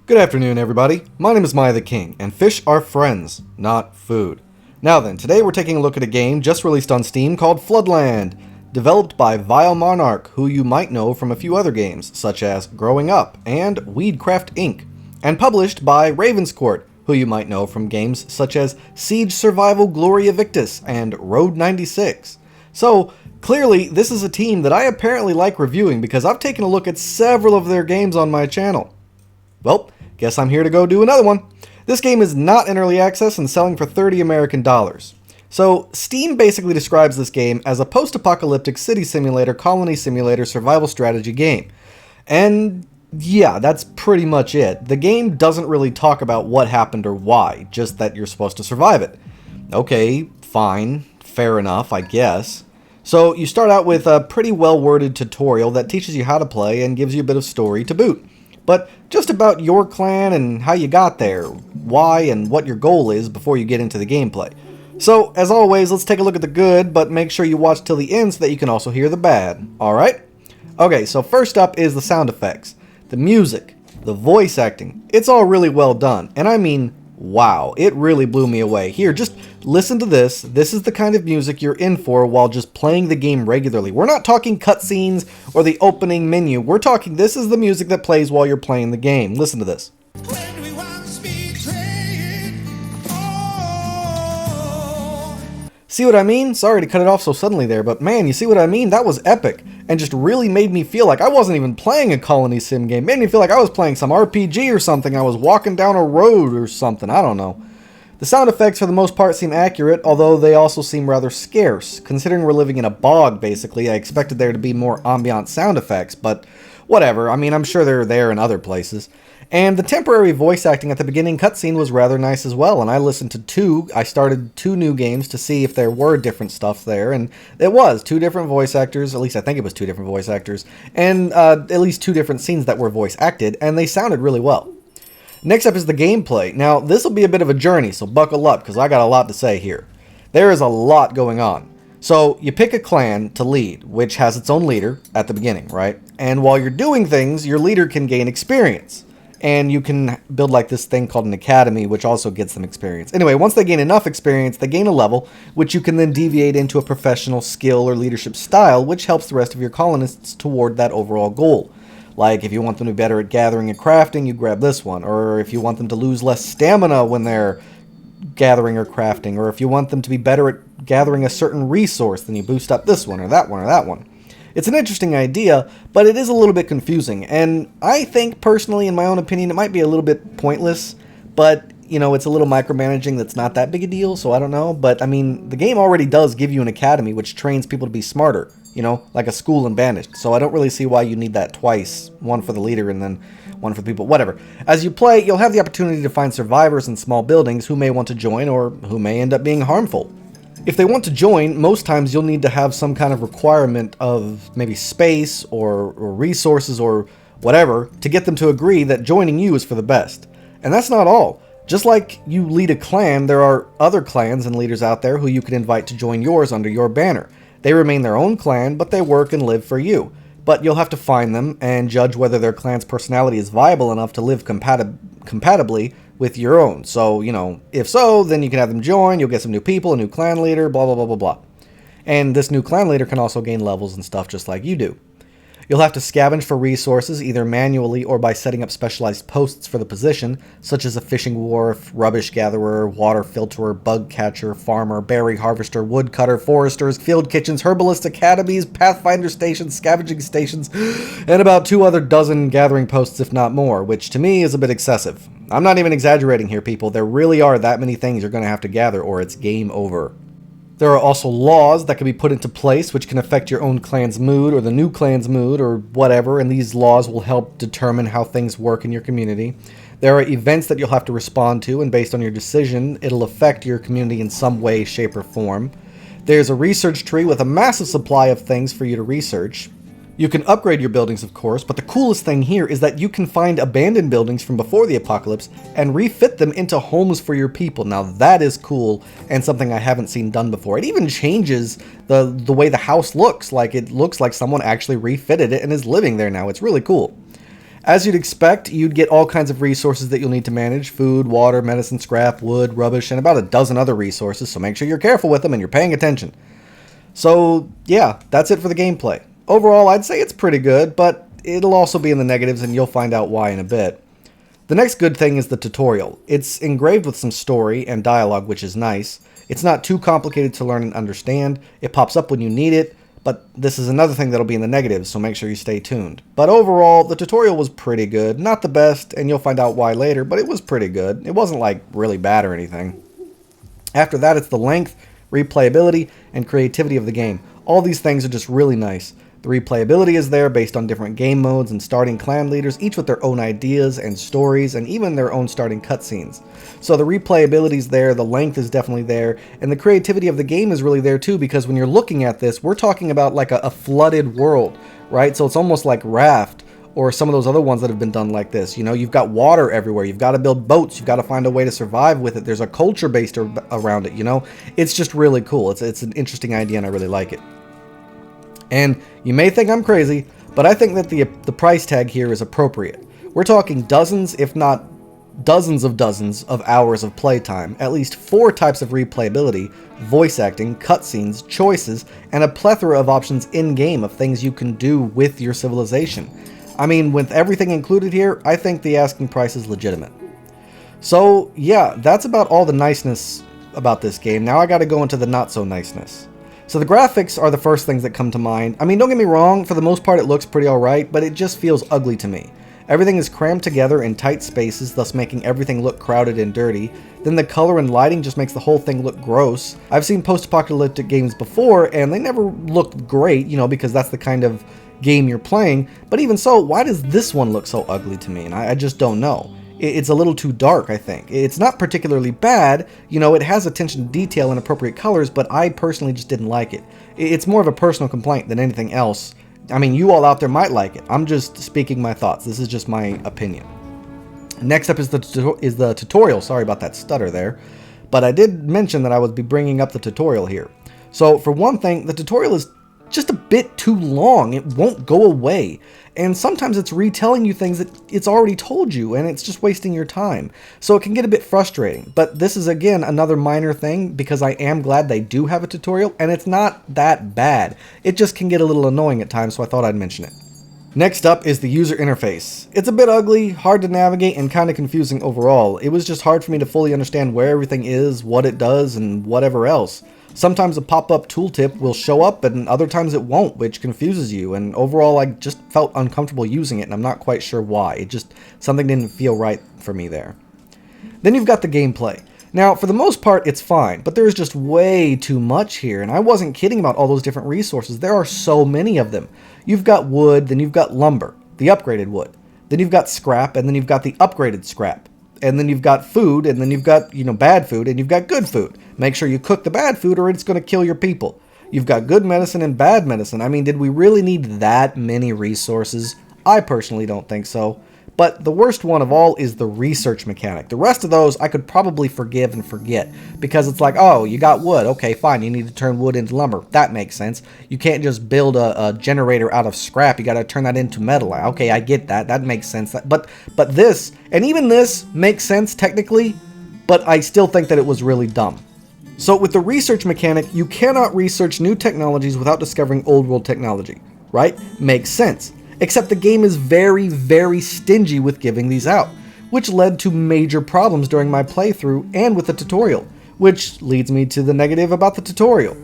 Good afternoon, everybody. My name is miahtheking, and fish are friends, not food. Now then, today we're taking a look at a game just released on Steam called Floodland, developed by Vile Monarch, who you might know from a few other games, such as Growing Up and Weedcraft Inc., and published by Ravenscourt, who you might know from games such as Siege Survival Gloria Victis and Road 96. So, clearly, this is a team that I apparently like reviewing because I've taken a look at several of their games on my channel. Well, guess I'm here to go do another one. This game is not in early access and selling for $30 American. So, Steam basically describes this game as a post-apocalyptic city simulator, colony simulator, survival strategy game. And yeah, that's pretty much it. The game doesn't really talk about what happened or why, just that you're supposed to survive it. Okay, fine, fair enough, I guess. So, you start out with a pretty well-worded tutorial that teaches you how to play and gives you a bit of story to boot. But just about your clan and how you got there, why and what your goal is before you get into the gameplay. So, as always, let's take a look at the good, but make sure you watch till the end so that you can also hear the bad. Alright? Okay, so first up is the sound effects, the music, the voice acting. It's all really well done, and I mean, wow, it really blew me away. Here, just listen to this. This is the kind of music you're in for while just playing the game regularly. We're not talking cutscenes or the opening menu. We're talking, this is the music that plays while you're playing the game. Listen to this. When we once betrayed, oh. See what I mean? Sorry to cut it off so suddenly there, but man, you see what I mean? That was epic, and just really made me feel like I wasn't even playing a colony sim game. Made me feel like I was playing some RPG or something. I was walking down a road or something. I don't know. The sound effects for the most part seem accurate, although they also seem rather scarce. Considering we're living in a bog, basically, I expected there to be more ambient sound effects, but whatever. I mean, I'm sure they're there in other places. And the temporary voice acting at the beginning cutscene was rather nice as well, and I started two new games to see if there were different stuff there, and it was two different voice actors, at least I think it was two different voice actors, and at least two different scenes that were voice acted, and they sounded really well. Next up is the gameplay. Now, this will be a bit of a journey, so buckle up, because I got a lot to say here. There is a lot going on. So, you pick a clan to lead, which has its own leader at the beginning, right? And while you're doing things, your leader can gain experience. And you can build like this thing called an academy, which also gets them experience. Anyway, once they gain enough experience, they gain a level, which you can then deviate into a professional skill or leadership style, which helps the rest of your colonists toward that overall goal. Like, if you want them to be better at gathering and crafting, you grab this one. Or if you want them to lose less stamina when they're gathering or crafting. Or if you want them to be better at gathering a certain resource, then you boost up this one or that one or that one. It's an interesting idea, but it is a little bit confusing, and I think, personally, in my own opinion, it might be a little bit pointless, but, you know, it's a little micromanaging that's not that big a deal, so I don't know, but, I mean, the game already does give you an academy, which trains people to be smarter, you know, like a school in Banished, so I don't really see why you need that twice, one for the leader and then one for the people, whatever. As you play, you'll have the opportunity to find survivors in small buildings who may want to join or who may end up being harmful. If they want to join, most times you'll need to have some kind of requirement of maybe space or resources or whatever to get them to agree that joining you is for the best. And that's not all. Just like you lead a clan, there are other clans and leaders out there who you can invite to join yours under your banner. They remain their own clan, but they work and live for you. But you'll have to find them and judge whether their clan's personality is viable enough to live compatibly with your own. So, you know, if so, then you can have them join, you'll get some new people, a new clan leader, blah, blah, blah, blah, blah. And this new clan leader can also gain levels and stuff just like you do. You'll have to scavenge for resources, either manually or by setting up specialized posts for the position, such as a fishing wharf, rubbish gatherer, water filterer, bug catcher, farmer, berry harvester, woodcutter, foresters, field kitchens, herbalist academies, pathfinder stations, scavenging stations, and about 2 other dozen gathering posts if not more, which to me is a bit excessive. I'm not even exaggerating here, people. There really are that many things you're going to have to gather or it's game over. There are also laws that can be put into place which can affect your own clan's mood or the new clan's mood or whatever, and these laws will help determine how things work in your community. There are events that you'll have to respond to, and based on your decision, it'll affect your community in some way, shape, or form. There's a research tree with a massive supply of things for you to research. You can upgrade your buildings, of course, but the coolest thing here is that you can find abandoned buildings from before the apocalypse and refit them into homes for your people. Now that is cool and something I haven't seen done before. It even changes the way the house looks. Like, it looks like someone actually refitted it and is living there now. It's really cool. As you'd expect, you'd get all kinds of resources that you'll need to manage: food, water, medicine, scrap, wood, rubbish, and about a dozen other resources, so make sure you're careful with them and you're paying attention. So yeah, that's it for the gameplay. Overall, I'd say it's pretty good, but it'll also be in the negatives, and you'll find out why in a bit. The next good thing is the tutorial. It's engraved with some story and dialogue, which is nice. It's not too complicated to learn and understand. It pops up when you need it, but this is another thing that'll be in the negatives, so make sure you stay tuned. But overall, the tutorial was pretty good. Not the best, and you'll find out why later, but it was pretty good. It wasn't like really bad or anything. After that, it's the length, replayability, and creativity of the game. All these things are just really nice. The replayability is there based on different game modes and starting clan leaders, each with their own ideas and stories, and even their own starting cutscenes. So the replayability is there, the length is definitely there, and the creativity of the game is really there too, because when you're looking at this, we're talking about like a flooded world, right? So it's almost like Raft, or some of those other ones that have been done like this. You know, you've got water everywhere, you've got to build boats, you've got to find a way to survive with it, there's a culture based around it, you know? It's just really cool. It's an interesting idea, and I really like it. And you may think I'm crazy, but I think that the price tag here is appropriate. We're talking dozens, if not dozens of hours of playtime, at least 4 types of replayability, voice acting, cutscenes, choices, and a plethora of options in-game of things you can do with your civilization. I mean, with everything included here, I think the asking price is legitimate. So yeah, that's about all the niceness about this game. Now I gotta go into the not so niceness. So the graphics are the first things that come to mind. I mean, don't get me wrong, for the most part it looks pretty alright, but it just feels ugly to me. Everything is crammed together in tight spaces, thus making everything look crowded and dirty. Then the color and lighting just makes the whole thing look gross. I've seen post-apocalyptic games before, and they never looked great, you know, because that's the kind of game you're playing. But even so, why does this one look so ugly to me? And I just don't know. It's a little too dark, I think. It's not particularly bad, you know, it has attention to detail and appropriate colors, but I personally just didn't like it. It's more of a personal complaint than anything else. I mean, you all out there might like it. I'm just speaking my thoughts. This is just my opinion. Next up is the tutorial. Sorry about that stutter there. But I did mention that I would be bringing up the tutorial here. So for one thing, the tutorial is just a bit too long. It won't go away. And sometimes it's retelling you things that it's already told you, and it's just wasting your time. So it can get a bit frustrating. But this is, again, another minor thing, because I am glad they do have a tutorial, and it's not that bad. It just can get a little annoying at times, so I thought I'd mention it. Next up is the user interface. It's a bit ugly, hard to navigate, and kind of confusing overall. It was just hard for me to fully understand where everything is, what it does, and whatever else. Sometimes a pop-up tooltip will show up, and other times it won't, which confuses you, and overall I just felt uncomfortable using it, and I'm not quite sure why. Something didn't feel right for me there. Then you've got the gameplay. Now, for the most part, it's fine, but there is just way too much here, and I wasn't kidding about all those different resources. There are so many of them. You've got wood, then you've got lumber, the upgraded wood. Then you've got scrap, and then you've got the upgraded scrap. And then you've got food, and then you've got, bad food, and you've got good food. Make sure you cook the bad food or it's going to kill your people. You've got good medicine and bad medicine. I mean, did we really need that many resources? I personally don't think so. But the worst one of all is the research mechanic. The rest of those I could probably forgive and forget, because it's like, oh, you got wood. Okay, fine, you need to turn wood into lumber. That makes sense. You can't just build a generator out of scrap. You got to turn that into metal. Okay, I get that. That makes sense. But this, and even this makes sense technically, but I still think that it was really dumb. So with the research mechanic, you cannot research new technologies without discovering old world technology, right? Makes sense. Except the game is very, very stingy with giving these out, which led to major problems during my playthrough and with the tutorial, which leads me to the negative about the tutorial.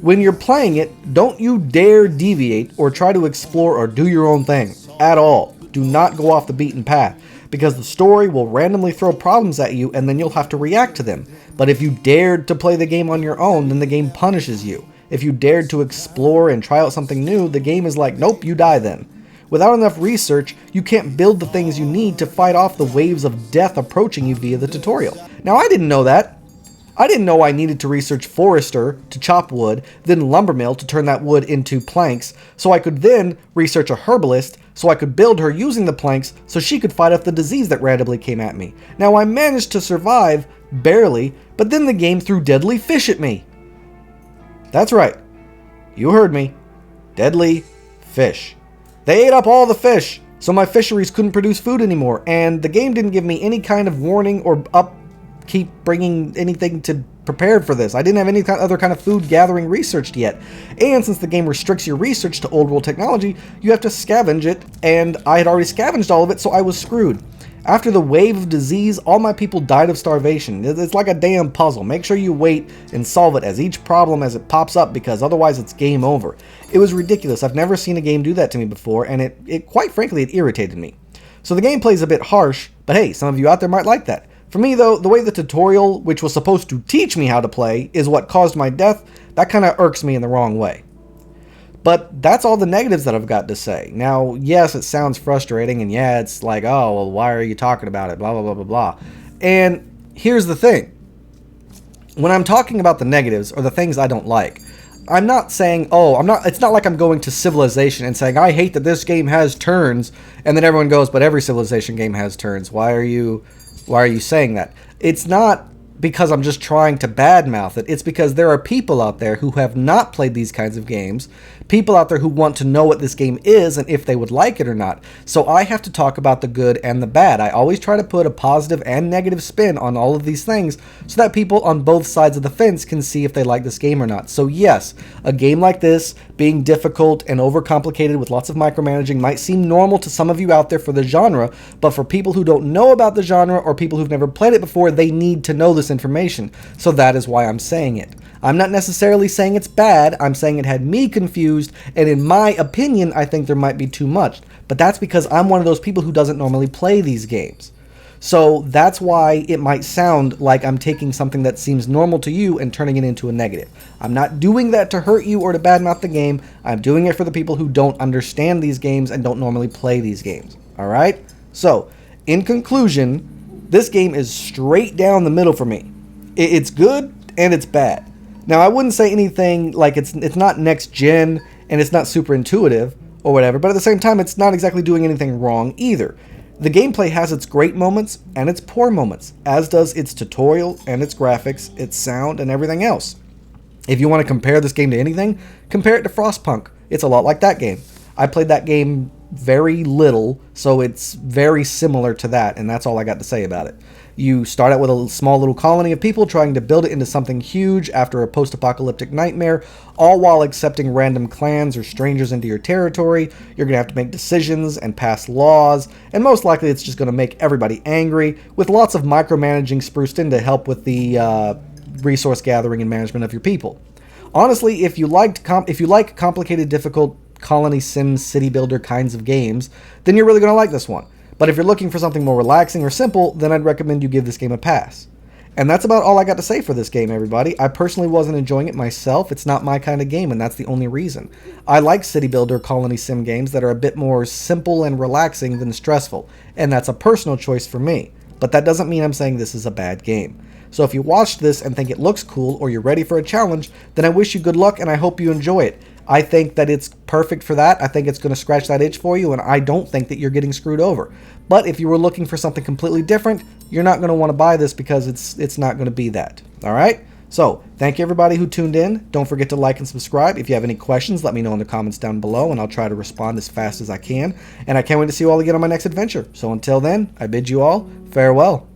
When you're playing it, don't you dare deviate or try to explore or do your own thing at all. Do not go off the beaten path, because the story will randomly throw problems at you and then you'll have to react to them. But if you dared to play the game on your own, then the game punishes you. If you dared to explore and try out something new, the game is like, nope, you die then. Without enough research, you can't build the things you need to fight off the waves of death approaching you via the tutorial. Now, I didn't know that. I didn't know I needed to research forester to chop wood, then lumbermill to turn that wood into planks, so I could then research a herbalist, so I could build her using the planks so she could fight off the disease that randomly came at me. Now, I managed to survive, barely, but then the game threw deadly fish at me. That's right. You heard me. Deadly fish. They ate up all the fish. So my fisheries couldn't produce food anymore, and the game didn't give me any kind of warning or upkeep bringing anything to prepared for this. I didn't have any other kind of food gathering researched yet. And since the game restricts your research to old world technology, you have to scavenge it, and I had already scavenged all of it, so I was screwed. After the wave of disease, all my people died of starvation. It's like a damn puzzle. Make sure you wait and solve it as each problem as it pops up, because otherwise it's game over. It was ridiculous. I've never seen a game do that to me before, and it quite frankly, it irritated me. So the gameplay is a bit harsh, but hey, some of you out there might like that. For me though, the way the tutorial, which was supposed to teach me how to play, is what caused my death, that kind of irks me in the wrong way. But that's all the negatives that I've got to say. Now, yes, it sounds frustrating, and yeah, it's like, oh, well, why are you talking about it, blah, blah, blah, blah, blah. And here's the thing. When I'm talking about the negatives, or the things I don't like, I'm not saying, it's not like I'm going to Civilization and saying, I hate that this game has turns, and then everyone goes, but every Civilization game has turns. Why are you saying that? It's not because I'm just trying to badmouth it. It's because there are people out there who have not played these kinds of games, people out there who want to know what this game is and if they would like it or not. So I have to talk about the good and the bad. I always try to put a positive and negative spin on all of these things so that people on both sides of the fence can see if they like this game or not. So yes, a game like this, being difficult and overcomplicated with lots of micromanaging, might seem normal to some of you out there for the genre, but for people who don't know about the genre or people who've never played it before, they need to know this information. So that is why I'm saying it. I'm not necessarily saying it's bad, I'm saying it had me confused, and in my opinion, I think there might be too much. But that's because I'm one of those people who doesn't normally play these games. So that's why it might sound like I'm taking something that seems normal to you and turning it into a negative. I'm not doing that to hurt you or to badmouth the game. I'm doing it for the people who don't understand these games and don't normally play these games. Alright? So, in conclusion, this game is straight down the middle for me. It's good and it's bad. Now, I wouldn't say anything like it's not next gen and it's not super intuitive or whatever, but at the same time, it's not exactly doing anything wrong either. The gameplay has its great moments and its poor moments, as does its tutorial and its graphics, its sound, and everything else. If you want to compare this game to anything, compare it to Frostpunk. It's a lot like that game. I played that game very little, so it's very similar to that, and that's all I got to say about it. You start out with a small little colony of people trying to build it into something huge after a post-apocalyptic nightmare, all while accepting random clans or strangers into your territory. You're going to have to make decisions and pass laws, and most likely it's just going to make everybody angry, with lots of micromanaging spruced in to help with the resource gathering and management of your people. Honestly, if you like complicated, difficult colony sim city builder kinds of games, then you're really going to like this one. But if you're looking for something more relaxing or simple, then I'd recommend you give this game a pass. And that's about all I got to say for this game, everybody. I personally wasn't enjoying it myself. It's not my kind of game, and that's the only reason. I like city builder colony sim games that are a bit more simple and relaxing than stressful, and that's a personal choice for me. But that doesn't mean I'm saying this is a bad game. So if you watched this and think it looks cool or you're ready for a challenge, then I wish you good luck and I hope you enjoy it. I think that it's perfect for that. I think it's going to scratch that itch for you, and I don't think that you're getting screwed over. But if you were looking for something completely different, you're not going to want to buy this because it's not going to be that. All right? So, thank you everybody who tuned in. Don't forget to like and subscribe. If you have any questions, let me know in the comments down below, and I'll try to respond as fast as I can. And I can't wait to see you all again on my next adventure. So until then, I bid you all farewell.